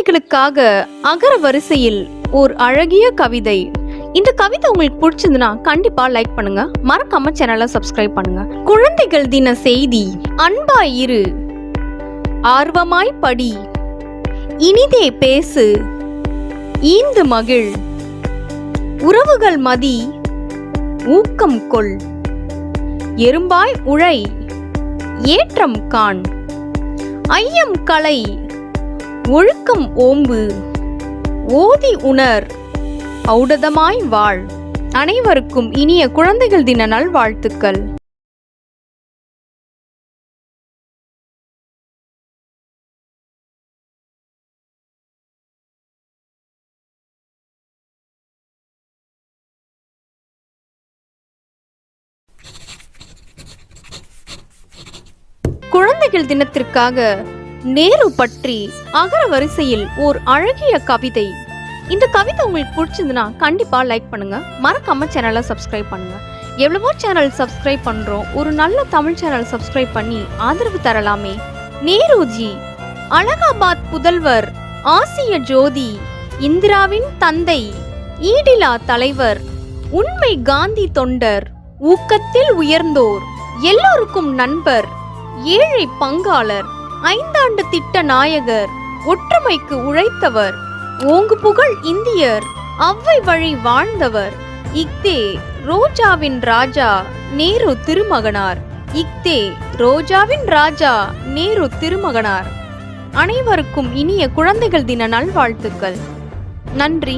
குழந்தைகளுக்காக அகர வரிசையில் ஓர் அழகிய கவிதை. இந்த கவிதை உங்களுக்கு பிடிச்சிருந்துன்னா கண்டிப்பா லைக் பண்ணுங்க, மறக்காம சேனலை சப்ஸ்கிரைப் பண்ணுங்க. குழந்தைகள் தின செய்தி. அன்பாய் இரு, ஆர்வமாய் படி, இனிதே பேசு, ஈந்து மகிழ், உறவுகள் மதி, ஊக்கம் கொள், எறும்பாய் உழை, ஏற்றம் காண், ஐயம் களை, ஒழுக்கம் ஓம்பு, ஓதி உணர், ஔடதமாய் வாழ். அனைவருக்கும் இனிய குழந்தைகள் தின நல்வாழ்த்துக்கள். குழந்தைகள் தினத்திற்காக நேரு பற்றி அகர வரிசையில் ஓர் அழகிய கவிதை. இந்த கவிதை உங்களுக்கு பிடிச்சிருந்துன்னா கண்டிப்பா லைக் பண்ணுங்க, மறக்காம சேனலை சப்ஸ்கிரைப் பண்ணுங்க. எவ்வளவோ சேனல் சப்ஸ்கிரைப் பண்றோம், ஒரு நல்ல தமிழ் சேனல் சப்ஸ்கிரைப் பண்ணி ஆதரவு தரலாமே. நேருஜி அலகாபாத் புதல்வர், ஆசிய ஜோதி, இந்திராவின் தந்தை, ஈடிலா தலைவர், உண்மை காந்தி தொண்டர், ஊக்கத்தில் உயர்ந்தோர், எல்லோருக்கும் நண்பர், ஏழை பங்காளர், 5 ஆண்டு திட்ட நாயகர், ஒற்றுமைக்கு உழைத்தவர், ஓங்கு புகழ் இந்தியர், அவ்வை வழி வாழ்ந்தவர், இக்தே ரோஜாவின் ராஜா நேரு திருமகனார், இக்தே ரோஜாவின் ராஜா நேரு திருமகனார். அனைவருக்கும் இனிய குழந்தைகள் தின நல்வாழ்த்துக்கள். நன்றி.